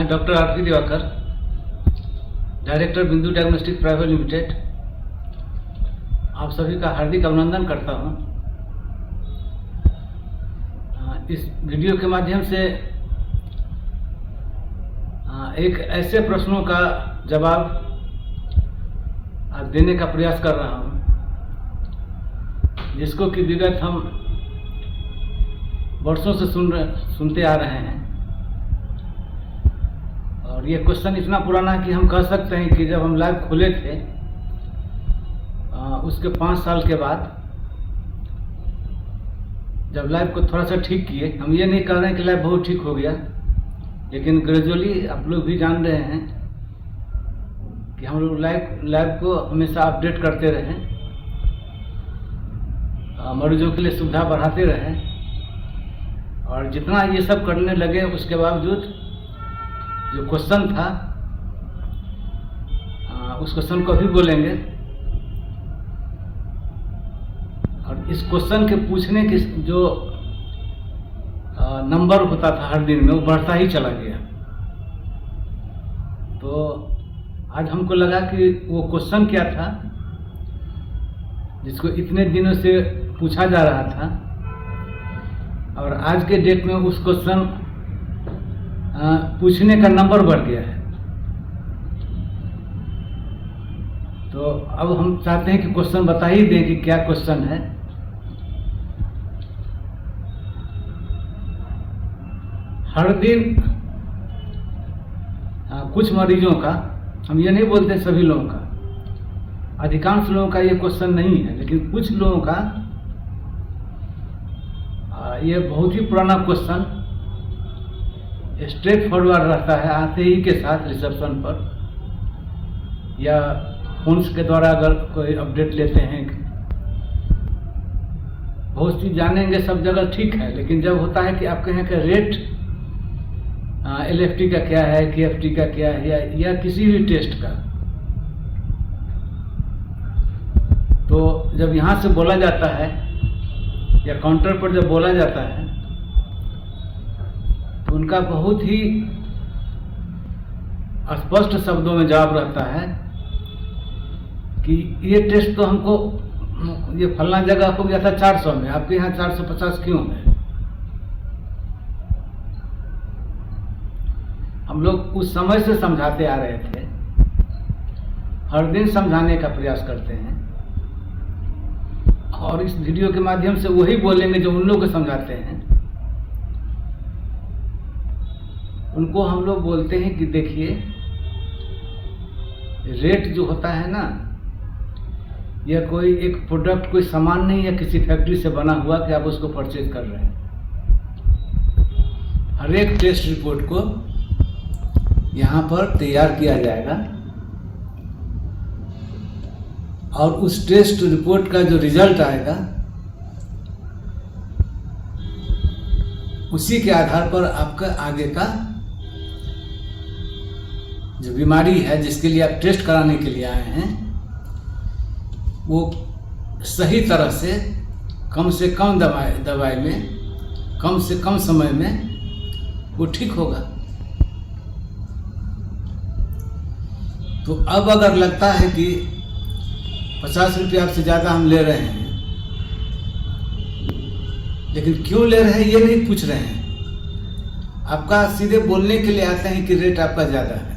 मैं डॉक्टर आरती दिवाकर, डायरेक्टर बिंदु diagnostic private limited, आप सभी का हार्दिक अभिनंदन करता हूं। इस वीडियो के माध्यम से एक ऐसे प्रश्नों का जवाब देने का प्रयास कर रहा हूं जिसको कि विगत हम वर्षों से सुनते आ रहे हैं। और ये क्वेश्चन इतना पुराना है कि हम कह सकते हैं कि जब हम लाइव खोले थे उसके 5 साल के बाद जब लाइव को थोड़ा सा ठीक किए, हम ये नहीं कह रहे हैं कि लाइव बहुत ठीक हो गया, लेकिन ग्रेजुअली आप लोग भी जान रहे हैं कि हम लोग लाइव को हमेशा अपडेट करते रहें, मरीजों के लिए सुविधा बढ़ाते रहें। और जितना ये सब करने लगे उसके बावजूद जो क्वेश्चन था उस क्वेश्चन को भी बोलेंगे। और इस क्वेश्चन के पूछने की जो नंबर होता था हर दिन में, वो बढ़ता ही चला गया। तो आज हमको लगा कि वो क्वेश्चन क्या था जिसको इतने दिनों से पूछा जा रहा था, और आज के डेट में उस क्वेश्चन पूछने का नंबर बढ़ गया है। तो अब हम चाहते हैं कि क्वेश्चन बता ही दें कि क्या क्वेश्चन है। हर दिन कुछ मरीजों का, हम ये नहीं बोलते सभी लोगों का, अधिकांश लोगों का ये क्वेश्चन नहीं है, लेकिन कुछ लोगों का ये बहुत ही पुराना क्वेश्चन स्ट्रेट फॉरवर्ड रहता है। आते ही के साथ रिसेप्शन पर या फोन के द्वारा अगर कोई अपडेट लेते हैं, बहुत चीज जानेंगे, सब जगह ठीक है, लेकिन जब होता है कि आपके यहाँ का रेट LFT का क्या है, KFT का क्या है, या किसी भी टेस्ट का, तो जब यहाँ से बोला जाता है या काउंटर पर जब बोला जाता है तो उनका बहुत ही स्पष्ट शब्दों में जवाब रहता है कि ये टेस्ट तो हमको ये फलना जगह हो गया था 400 में, आपके यहाँ 450 क्यों है। हम लोग उस समय से समझाते आ रहे थे, हर दिन समझाने का प्रयास करते हैं, और इस वीडियो के माध्यम से वही बोलेंगे जो उन लोग को समझाते हैं। उनको हम लोग बोलते हैं कि देखिए, रेट जो होता है ना, यह कोई एक प्रोडक्ट, कोई सामान नहीं है किसी फैक्ट्री से बना हुआ कि आप उसको परचेज कर रहे हैं। हर एक टेस्ट रिपोर्ट को यहाँ पर तैयार किया जाएगा, और उस टेस्ट रिपोर्ट का जो रिजल्ट आएगा उसी के आधार पर आपका आगे का जो बीमारी है जिसके लिए आप टेस्ट कराने के लिए आए हैं, वो सही तरह से कम दवाई में कम से कम समय में वो ठीक होगा। तो अब अगर लगता है कि 50 रुपये आपसे ज़्यादा हम ले रहे हैं, लेकिन क्यों ले रहे हैं ये नहीं पूछ रहे हैं, आपका सीधे बोलने के लिए आते हैं कि रेट आपका ज़्यादा है।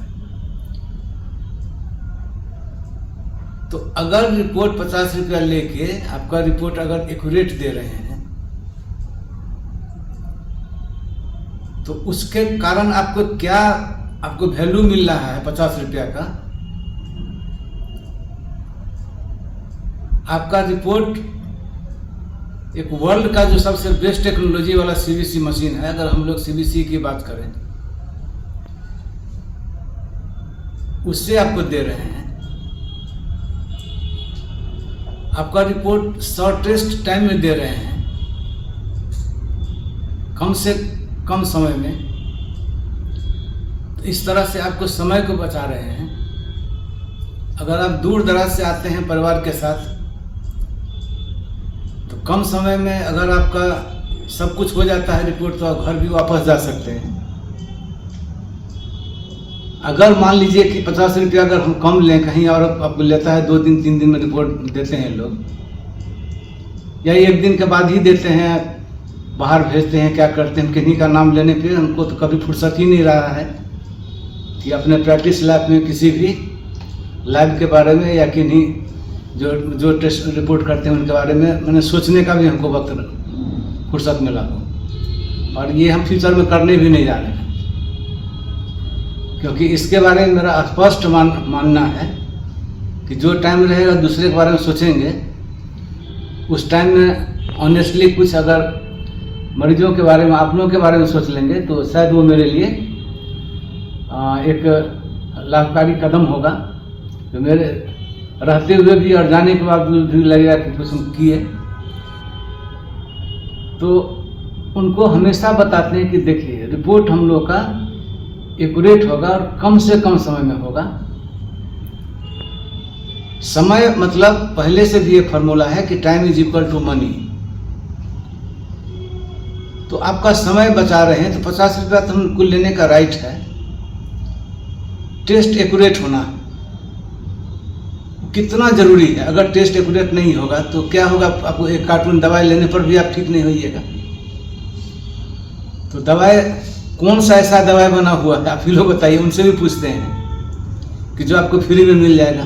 तो अगर रिपोर्ट 50 रुपया लेके आपका रिपोर्ट अगर एक्यूरेट दे रहे हैं, तो उसके कारण आपको वैल्यू मिल रहा है 50 रुपया का। आपका रिपोर्ट एक वर्ल्ड का जो सबसे बेस्ट टेक्नोलॉजी वाला CBC मशीन है, अगर हम लोग CBC की बात करें, उससे आपको दे रहे हैं। आपका रिपोर्ट शॉर्टेस्ट टाइम में दे रहे हैं, कम से कम समय में। तो इस तरह से आपको समय को बचा रहे हैं। अगर आप दूर दराज से आते हैं परिवार के साथ, तो कम समय में अगर आपका सब कुछ हो जाता है रिपोर्ट, तो आप घर भी वापस जा सकते हैं। अगर मान लीजिए कि 50 रुपया अगर हम कम लें कहीं और आपको लेता है 2 दिन 3 दिन में रिपोर्ट देते हैं लोग, या 1 दिन के बाद ही देते हैं, बाहर भेजते हैं, क्या करते हैं, किन्हीं का नाम लेने पे हमको तो कभी फुर्सत ही नहीं रहा है कि अपने प्रैक्टिस लाइफ में किसी भी लैब के बारे में या किन्हीं जो टेस्ट रिपोर्ट करते हैं उनके बारे में मैंने सोचने का भी हमको वक्त फुर्सत मिला हो, और ये हम फ्यूचर में करने भी नहीं जा रहे हैं, क्योंकि इसके बारे में मेरा स्पष्ट मानना है कि जो टाइम रहेगा दूसरे के बारे में सोचेंगे, उस टाइम में ऑनेस्टली कुछ अगर मरीजों के बारे में, आप लोगों के बारे में सोच लेंगे तो शायद वो मेरे लिए एक लाभकारी कदम होगा, जो मेरे रहते हुए भी और जाने के बाद भी लगेगा कि कुछ हम किए। तो उनको हमेशा बताते हैं कि देखिए रिपोर्ट हम लोग का एक्यूरेट होगा और कम से कम समय में होगा। समय मतलब पहले से भी एक फार्मूला है कि time is equal to money. तो आपका समय बचा रहे हैं तो 50 रुपया तो उनको लेने का राइट है। टेस्ट एक्यूरेट होना कितना जरूरी है। अगर टेस्ट एक्यूरेट नहीं होगा तो क्या होगा, आपको एक कार्टून दवाई लेने पर भी आप ठीक नहीं होइएगा। तो दवाई कौन सा ऐसा दवाई बना हुआ है आप ही लोग बताइए, उनसे भी पूछते हैं कि जो आपको फ्री में मिल जाएगा।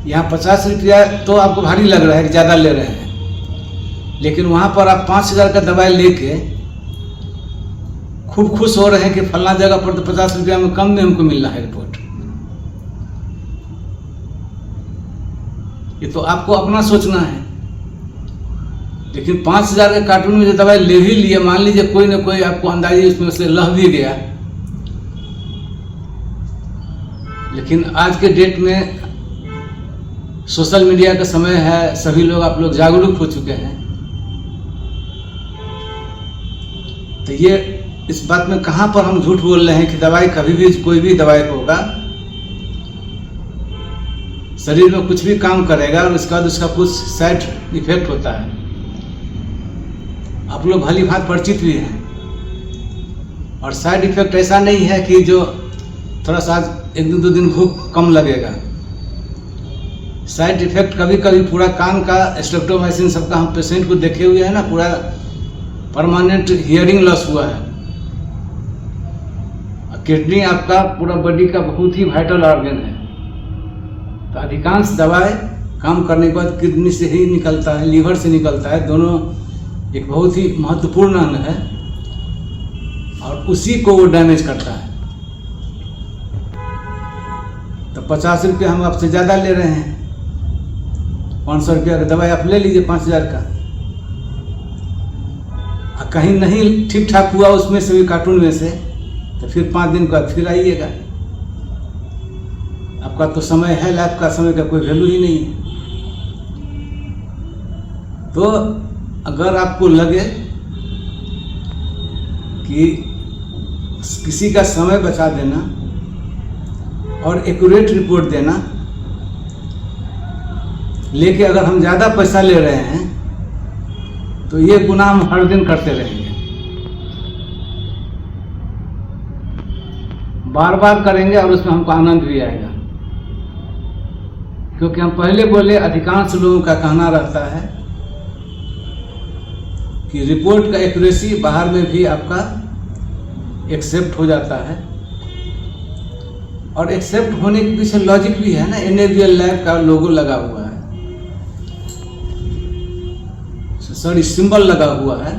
यहाँ 50 रुपया तो आपको भारी लग रहा है कि ज़्यादा ले रहे हैं, लेकिन वहाँ पर आप 5000 का दवाई लेके खूब खुश हो रहे हैं कि फलना जगह पर तो 50 रुपया में कम में हमको मिल रहा है रिपोर्ट। ये तो आपको अपना सोचना है। लेकिन 5000 के कार्टून में जो दवाई ले ही लिए, मान लीजिए कोई ना कोई आपको अंदाजे इसमें से लह भी गया, लेकिन आज के डेट में सोशल मीडिया का समय है, सभी लोग आप लोग जागरूक हो चुके हैं। तो ये इस बात में कहाँ पर हम झूठ बोल रहे हैं कि दवाई कभी भी, कोई भी दवाई होगा, शरीर में कुछ भी काम करेगा और उसके बाद उसका कुछ साइड इफेक्ट होता है। आप लोग भली भांति परिचित भी हैं। और साइड इफेक्ट ऐसा नहीं है कि जो थोड़ा सा 1-2 दिन भूख कम लगेगा। साइड इफेक्ट कभी कभी पूरा कान का स्ट्रेप्टोमाइसिन सबका हम पेशेंट को देखे हुए हैं ना, पूरा परमानेंट हियरिंग लॉस हुआ है। किडनी आपका पूरा बॉडी का बहुत ही वाइटल ऑर्गन है। तो अधिकांश दवाई काम करने के बाद किडनी से ही निकलता है, लीवर से निकलता है, दोनों एक बहुत ही महत्वपूर्ण अंग है और उसी को वो डैमेज करता है। तो 50 रुपया हम आपसे ज़्यादा ले रहे हैं, 500 रुपया का दवाई आप ले लीजिए 5000 का। कहीं नहीं ठीक ठाक हुआ उसमें से भी कार्टून में से, तो फिर 5 दिन बाद फिर आइएगा। आपका तो समय है, लाइफ का समय का कोई वैल्यू ही नहीं है। तो अगर आपको लगे कि किसी का समय बचा देना और एक्यूरेट रिपोर्ट देना लेके अगर हम ज़्यादा पैसा ले रहे हैं तो ये गुनाह हम हर दिन करते रहेंगे, बार बार करेंगे और उसमें हमको आनंद भी आएगा। क्योंकि हम पहले बोले, अधिकांश लोगों का कहना रहता है कि रिपोर्ट का एक्यूरेसी बाहर में भी आपका एक्सेप्ट हो जाता है। और एक्सेप्ट होने के पीछे लॉजिक भी है ना, NABL लैब का लोगो लगा हुआ है, सॉरी सिंबल लगा हुआ है।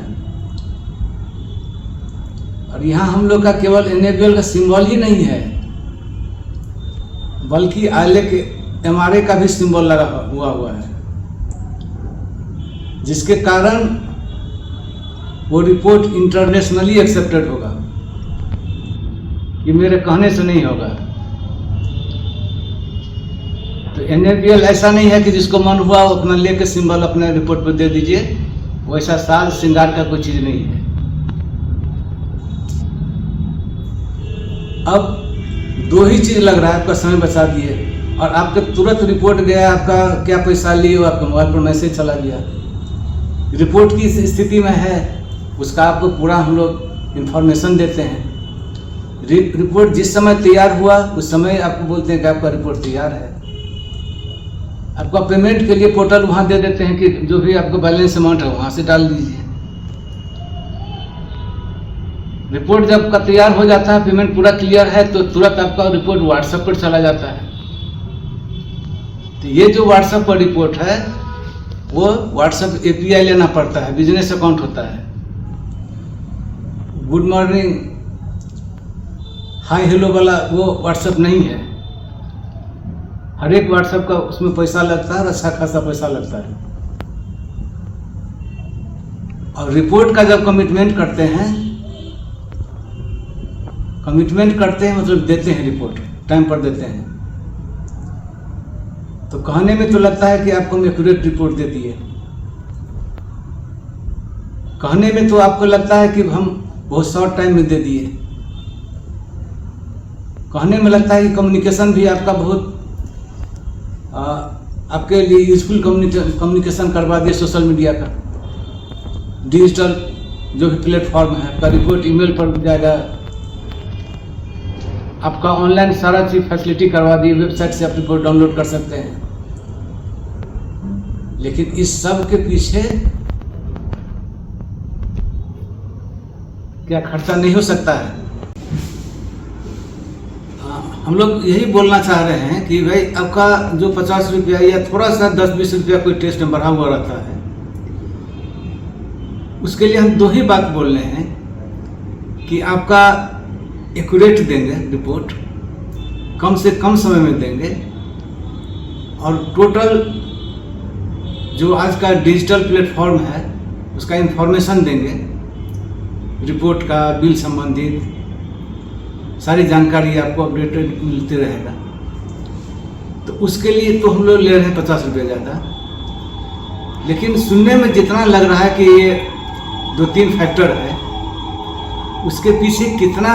और यहाँ हम लोग का केवल NABL का सिंबल ही नहीं है, बल्कि ILAC MRA का भी सिंबल लगा हुआ है, जिसके कारण वो रिपोर्ट इंटरनेशनली एक्सेप्टेड होगा। ये मेरे कहने से नहीं होगा। तो NABL ऐसा नहीं है कि जिसको मन हुआ वो अपना लेके सिंबल अपने रिपोर्ट पर दे दीजिए, वैसा साज श्रृंगार का कोई चीज़ नहीं है। अब 2 ही चीज़ लग रहा है, आपका समय बचा दिए और आपके तुरंत रिपोर्ट गया, आपका क्या पैसा लिए हो, आपके मोबाइल पर मैसेज चला गया। रिपोर्ट की स्थिति में है उसका आपको पूरा हम लोग इन्फॉर्मेशन देते हैं, रिपोर्ट जिस समय तैयार हुआ उस समय आपको बोलते हैं कि आपका रिपोर्ट तैयार है। आपका पेमेंट के लिए पोर्टल वहाँ दे देते हैं कि जो भी आपका बैलेंस अमाउंट है वहाँ से डाल दीजिए। रिपोर्ट जब का तैयार हो जाता है, पेमेंट पूरा क्लियर है, तो तुरंत आपका रिपोर्ट व्हाट्सएप पर चला जाता है। तो ये जो व्हाट्सएप पर रिपोर्ट है वो व्हाट्सएप एपीआई लेना पड़ता है, बिजनेस अकाउंट होता है। गुड मॉर्निंग हाय हेलो वाला वो व्हाट्सएप नहीं है। हर एक व्हाट्सएप का उसमें पैसा लगता है और अच्छा खासा पैसा लगता है। और रिपोर्ट का जब कमिटमेंट करते हैं मतलब देते हैं, रिपोर्ट टाइम पर देते हैं, तो कहने में तो लगता है कि आपको हम एक्यूरेट रिपोर्ट दे दिए। कहने में तो आपको लगता है कि हम बहुत शॉर्ट टाइम में दे दिए। कहने में लगता है कि कम्युनिकेशन भी आपका बहुत आपके लिए यूजफुल कम्युनिकेशन करवा दिए सोशल मीडिया का, डिजिटल जो भी प्लेटफॉर्म है। आपका रिपोर्ट ईमेल पर जाएगा, आपका ऑनलाइन सारा चीज फैसिलिटी करवा दी, वेबसाइट से आप रिपोर्ट डाउनलोड कर सकते हैं। लेकिन इस सब के पीछे क्या खर्चा नहीं हो सकता है? हम लोग यही बोलना चाह रहे हैं कि भाई आपका जो 50 रुपया या थोड़ा सा 10-20 रुपया कोई टेस्ट में बढ़ा हुआ रहता है, उसके लिए हम दो ही बात बोल रहे हैं कि आपका एक्यूरेट देंगे रिपोर्ट, कम से कम समय में देंगे, और टोटल जो आज का डिजिटल प्लेटफॉर्म है उसका इंफॉर्मेशन देंगे, रिपोर्ट का, बिल संबंधित सारी जानकारी आपको अपडेटेड मिलती रहेगा। तो उसके लिए तो हम लोग ले रहे हैं 50 रुपये ज़्यादा, लेकिन सुनने में जितना लग रहा है कि ये 2-3 फैक्टर है, उसके पीछे कितना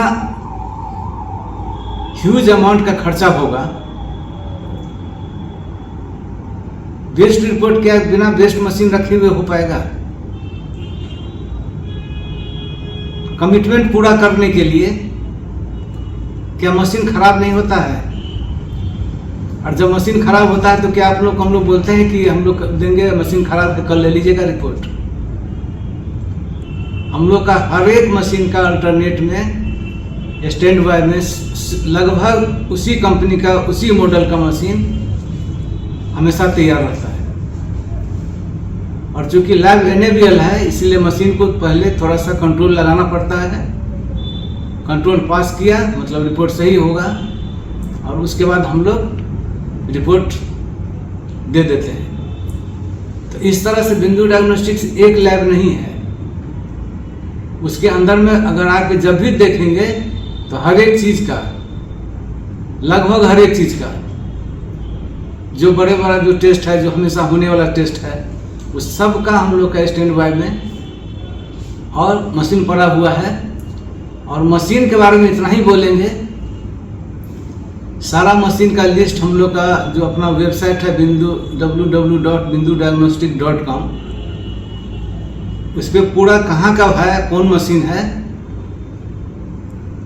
ह्यूज अमाउंट का खर्चा होगा। बेस्ट रिपोर्ट क्या बिना बेस्ट मशीन रखे हुए हो पाएगा? कमिटमेंट पूरा करने के लिए क्या मशीन खराब नहीं होता है? और जब मशीन खराब होता है तो क्या हम लोग बोलते हैं कि हम लोग देंगे, मशीन खराब है कल ले लीजिएगा रिपोर्ट? हम लोग का हर एक मशीन का अल्टरनेट में स्टैंड बाय में लगभग उसी कंपनी का, उसी मॉडल का मशीन हमेशा तैयार रहता है। और चूंकि लैब एनेबल है, इसलिए मशीन को पहले थोड़ा सा कंट्रोल लगाना पड़ता है। कंट्रोल पास किया मतलब रिपोर्ट सही होगा, और उसके बाद हम लोग रिपोर्ट दे देते हैं। तो इस तरह से बिंदु डायग्नोस्टिक्स एक लैब नहीं है। उसके अंदर में अगर आप जब भी देखेंगे तो हर एक चीज का, लगभग हर एक चीज का, जो बड़ा जो टेस्ट है, जो हमेशा होने वाला टेस्ट है, उस सब का हम लोग का स्टैंड बाय में और मशीन पड़ा हुआ है। और मशीन के बारे में इतना ही बोलेंगे, सारा मशीन का लिस्ट हम लोग का जो अपना वेबसाइट है www.bindudiagnostic.com, उस पर पूरा कहाँ का है, कौन मशीन है,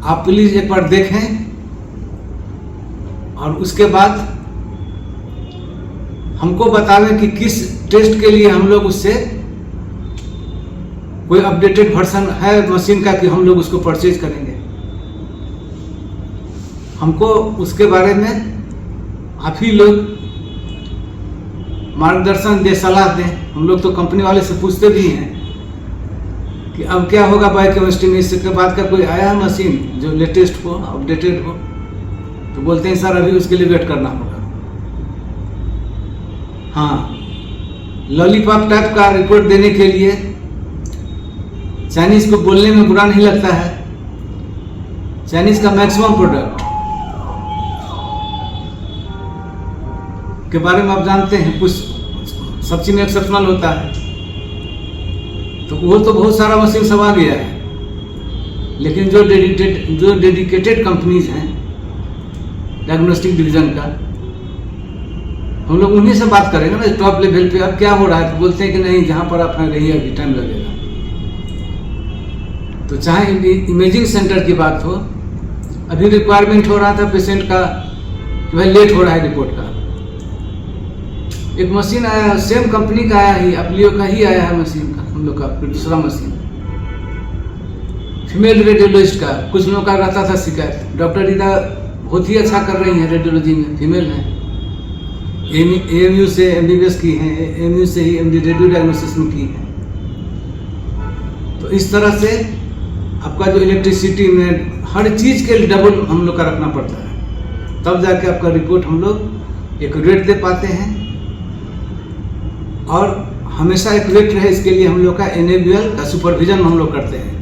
आप प्लीज एक बार देखें। और उसके बाद हमको बतावें कि किस टेस्ट के लिए हम लोग उससे कोई अपडेटेड वर्जन है मशीन का कि हम लोग उसको परचेज करेंगे। हमको उसके बारे में आप ही लोग मार्गदर्शन दे, सलाह दें। हम लोग तो कंपनी वाले से पूछते भी हैं कि अब क्या होगा बायोकेमिस्ट्री में, इसके बाद का कोई आया है मशीन जो लेटेस्ट हो, अपडेटेड हो? तो बोलते हैं सर अभी उसके लिए वेट करना होगा। हाँ, लॉलीपॉप टाइप का रिपोर्ट देने के लिए चाइनीज को बोलने में बुरा नहीं लगता है। चाइनीज का मैक्सिमम प्रोडक्ट के बारे में आप जानते हैं, कुछ सब चीज में एक्सेप्शनल होता है, तो वो तो बहुत सारा मशीन सब आ गया है। लेकिन जो डेडिकेटेड कंपनीज हैं डायग्नोस्टिक डिवीजन का, हम लोग उन्हीं से बात करेंगे ना टॉप लेवल पे। अब क्या हो रहा है तो बोलते हैं कि नहीं, जहाँ पर आप रहिए अभी टाइम लगेगा। तो चाहे इमेजिंग सेंटर की बात हो, अभी रिक्वायरमेंट हो रहा था पेशेंट का कि भाई लेट हो रहा है रिपोर्ट का, एक मशीन आया, सेम कंपनी का आया ही, अपलियो का ही आया है मशीन का, हम लोग का दूसरा मशीन, फीमेल रेडियोलॉजिस्ट का। कुछ लोगों का रहता था शिकायत, डॉक्टर रीता बहुत ही अच्छा कर रही हैं रेडियोलॉजी में, फीमेल है, AMU से MBBS की हैं, AMU से ही MD रेडियो डायग्नोसिस में की है। तो इस तरह से आपका जो इलेक्ट्रिसिटी में हर चीज़ के लिए डबल हम लोग का रखना पड़ता है, तब जाके आपका रिपोर्ट हम लोग एक्यूरेट दे पाते हैं। और हमेशा एक्यूरेट रहे इसके लिए हम लोग का NABL का सुपरविजन हम लोग करते हैं।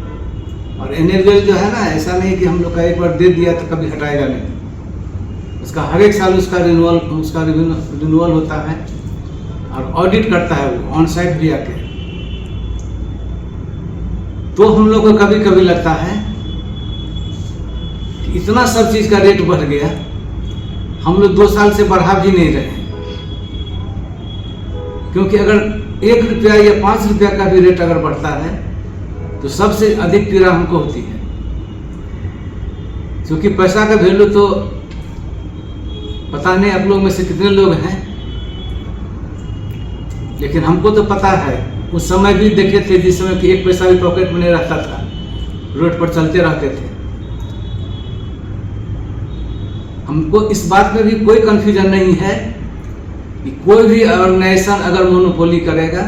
और NABL जो है ना, ऐसा नहीं कि हम लोग का एक बार दे दिया तो कभी हटाएगा नहीं, उसका हर एक साल उसका रिन्यूअल होता है और ऑडिट करता है वो ऑन साइट भी आके। तो हम लोग को कभी कभी लगता है कि इतना सब चीज़ का रेट बढ़ गया, हम लोग 2 साल से बढ़ा भी नहीं रहे, क्योंकि अगर 1 रुपया या 5 रुपया का भी रेट अगर बढ़ता है तो सबसे अधिक पीड़ा हमको होती है, क्योंकि पैसा का वैल्यू तो पता नहीं आप लोग में से कितने लोग हैं, लेकिन हमको तो पता है। उस समय भी देखे थे जिस समय कि 1 पैसा भी पॉकेट में नहीं रहता था, रोड पर चलते रहते थे। हमको इस बात में भी कोई कंफ्यूजन नहीं है कि कोई भी ऑर्गेनाइजेशन अगर मोनोपोली करेगा,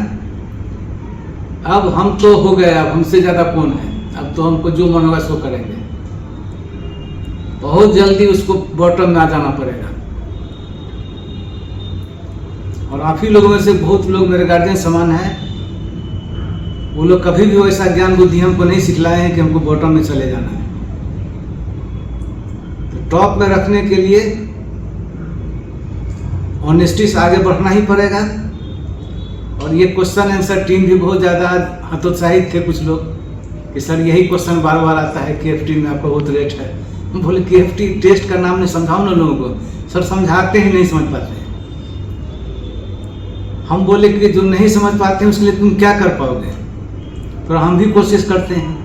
अब हम तो हो गए, अब हमसे ज़्यादा कौन है, अब तो हमको जो मन होगा सो करेंगे। बहुत जल्दी उसको बॉटम में आ जाना पड़ेगा। और आप ही लोगों में से बहुत लोग मेरे गार्जियन समान हैं, वो लोग कभी भी वैसा ज्ञान बुद्धि हमको नहीं सिखलाए हैं कि हमको बॉटम में चले जाना है। तो टॉप में रखने के लिए ऑनेस्टी से आगे बढ़ना ही पड़ेगा। और ये क्वेश्चन आंसर टीम भी बहुत ज़्यादा हतोत्साहित थे कुछ लोग कि सर यही क्वेश्चन बार बार आता है, KFT में आपका बहुत रेट है। हम बोले KFT टेस्ट का नाम नहीं, समझाओ ना लोगों को। सर समझाते ही नहीं समझ पाते हैं। हम बोले कि जो नहीं समझ पाते हैं उसके लिए तुम क्या कर पाओगे, तो हम भी कोशिश करते हैं।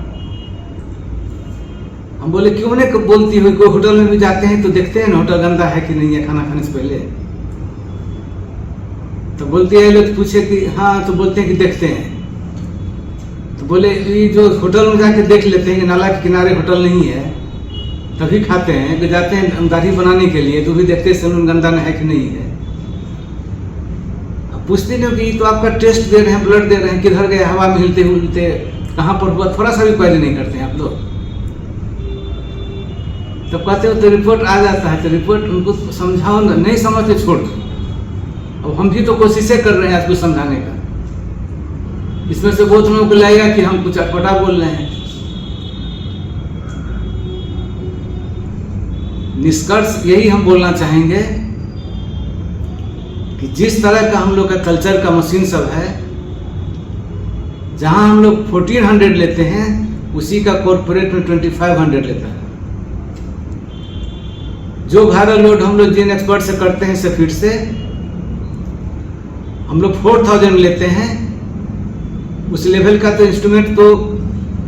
हम बोले क्यों नहीं बोलती हो, कोई होटल में भी जाते हैं तो देखते हैं ना होटल गंदा है कि नहीं है खाना खाने से पहले, तो बोलते हैं लोग, पूछे कि हाँ, तो बोलते हैं कि देखते हैं। तो बोले ये जो होटल में जाके देख लेते हैं कि नाला के किनारे होटल नहीं है तभी खाते हैं, कि जाते हैं दाढ़ी बनाने के लिए तो भी देखते हैं सैलून गंदा है कि नहीं है। अब पूछते नहीं कि तो आपका टेस्ट दे रहे हैं, ब्लड दे रहे हैं, किधर गए, हवा में हिलते हुलते कहाँ पर हुआ, थोड़ा सा भी क्वेरी नहीं करते हैं आप लोग। तब कहते हो तो रिपोर्ट आ जाता है, तो रिपोर्ट उनको समझाओ ना, नहीं समझते छोड़ दो। अब हम भी तो कोशिशें कर रहे हैं आज कुछ समझाने का। इसमें से बहुत लोगों को लगेगा कि हम कुछ अटपटा बोल रहे हैं। निष्कर्ष यही हम बोलना चाहेंगे कि जिस तरह का हम लोग का कल्चर का मशीन सब है, जहां हम लोग 1400 लेते हैं उसी का कॉर्पोरेट में 2500 लेता है। जो वायरल लोड हम लोग जिन एक्सपर्ट से करते हैं से फिर से हम लोग 4000 लेते हैं। उस लेवल का तो इंस्ट्रूमेंट तो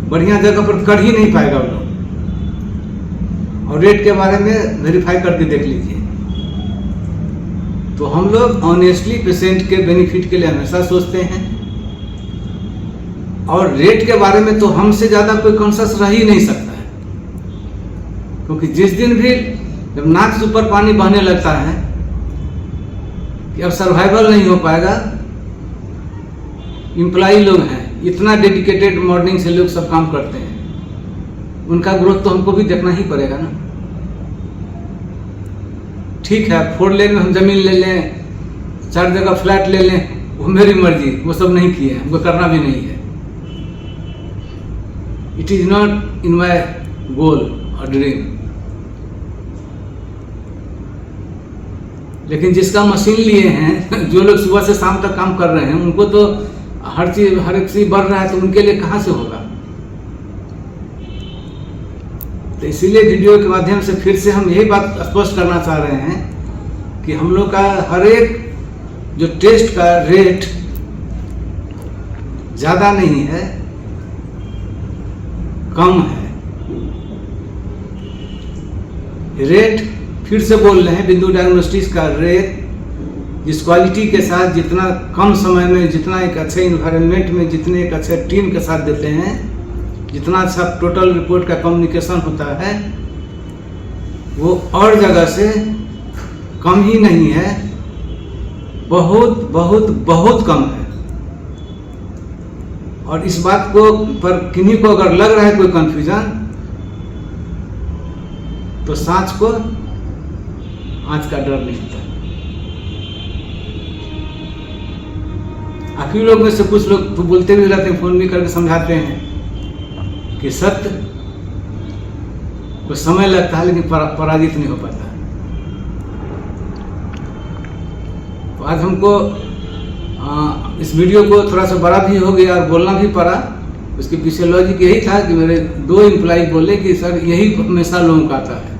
बढ़िया जगह पर कर ही नहीं पाएगा वो लोग। और रेट के बारे में वेरीफाई करके देख लीजिए। तो हम लोग ऑनेस्टली पेशेंट के बेनिफिट के लिए हमेशा सोचते हैं, और रेट के बारे में तो हमसे ज़्यादा कोई कॉन्शियस रह ही नहीं सकता है, क्योंकि जिस दिन भी जब नाक से ऊपर पानी बहने लगता है कि अब सर्वाइवल नहीं हो पाएगा, एम्प्लॉई लोग हैं, इतना डेडिकेटेड मॉर्निंग से लोग सब काम करते हैं, उनका ग्रोथ तो हमको भी देखना ही पड़ेगा ना। ठीक है, 4 लेन में हम जमीन ले लें, 4 जगह फ्लैट ले लें, वो मेरी मर्जी, वो सब नहीं किए, हमको करना भी नहीं है। इट इज नॉट इन माई गोल और ड्रीम। लेकिन जिसका मशीन लिए हैं, जो लोग सुबह से शाम तक काम कर रहे हैं, उनको तो हर एक चीज बढ़ रहा है, तो उनके लिए कहाँ से होगा। तो इसीलिए वीडियो के माध्यम से फिर से हम यही बात स्पष्ट करना चाह रहे हैं कि हम लोग का हर एक जो टेस्ट का रेट ज़्यादा नहीं है, कम है। रेट फिर से बोल रहे हैं, बिंदु डायग्नोस्टिक्स का रेट जिस क्वालिटी के साथ, जितना कम समय में, जितना एक अच्छे इन्वायरमेंट में, जितने एक अच्छे टीम के साथ देते हैं, जितना अच्छा टोटल रिपोर्ट का कम्युनिकेशन होता है, वो और जगह से कम ही नहीं है, बहुत बहुत बहुत कम है। और इस बात को पर किन्हीं को अगर लग रहा है कोई कंफ्यूजन, तो सांच को आँच का डर नहीं होता। आप ही लोग में से कुछ लोग तो बोलते भी रहते हैं, फोन भी करके समझाते हैं कि सत्य को समय लगता है लेकिन पराजित नहीं हो पाता। तो आज हमको इस वीडियो को थोड़ा सा बड़ा भी हो गया और बोलना भी पड़ा। उसके पीछे लॉजिक यही था कि मेरे 2 एम्प्लॉय बोले कि सर यही हमेशा लोगों का आता है।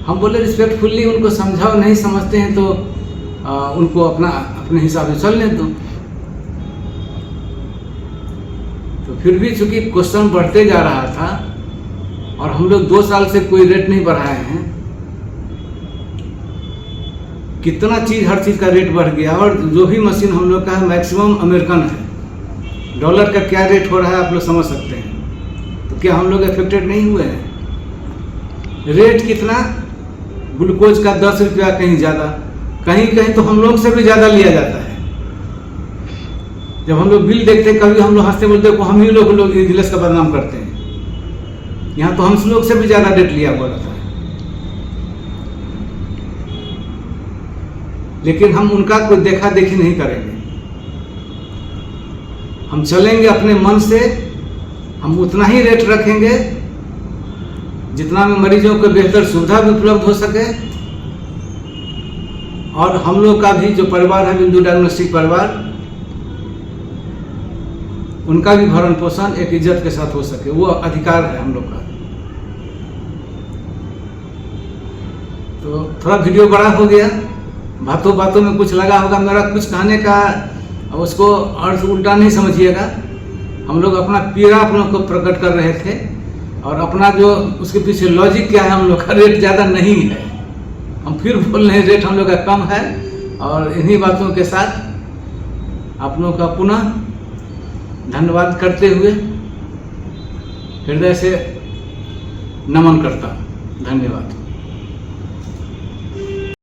हम बोले रिस्पेक्टफुल्ली उनको समझाओ, नहीं समझते हैं तो उनको अपने हिसाब से चलने दो। तो फिर भी चूंकि क्वेश्चन बढ़ते जा रहा था और हम लोग 2 साल से कोई रेट नहीं बढ़ाए हैं, कितना चीज, हर चीज का रेट बढ़ गया। और जो भी मशीन हम लोग का है मैक्सिमम अमेरिकन है। डॉलर का क्या रेट हो रहा है आप लोग समझ सकते हैं। तो क्या हम लोग अफेक्टेड नहीं हुए हैं? रेट कितना, ग्लूकोज का 10 रुपया, कहीं ज़्यादा, कहीं कहीं तो हम लोग से भी ज़्यादा लिया जाता है। जब हम लोग बिल देखते हैं, कभी हम लोग हंसते बोलते हैं हम ही लोग इंग्लिश का बदनाम करते हैं। यहाँ तो हम लोग से भी ज़्यादा रेट लिया हुआ रहता है। लेकिन हम उनका कोई देखा देखी नहीं करेंगे। हम चलेंगे अपने मन से, हम उतना ही रेट रखेंगे जितना में मरीजों को बेहतर सुविधा भी उपलब्ध हो सके। और हम लोग का भी जो परिवार है, बिंदु डायग्नोस्टिक परिवार, उनका भी भरण पोषण एक इज्जत के साथ हो सके, वो अधिकार है हम लोग का। तो थोड़ा वीडियो बड़ा हो गया, बातों बातों में कुछ लगा होगा मेरा कुछ कहने का, उसको अर्थ उल्टा नहीं समझिएगा। हम लोग अपना पीड़ा आप लोग को प्रकट कर रहे थे और अपना जो उसके पीछे लॉजिक क्या है, हम लोग का रेट ज़्यादा नहीं है। हम फिर बोल रहे हैं रेट हम लोग का कम है। और इन्हीं बातों के साथ आप लोगों का पुनः धन्यवाद करते हुए हृदय से नमन करता हूँ। धन्यवाद।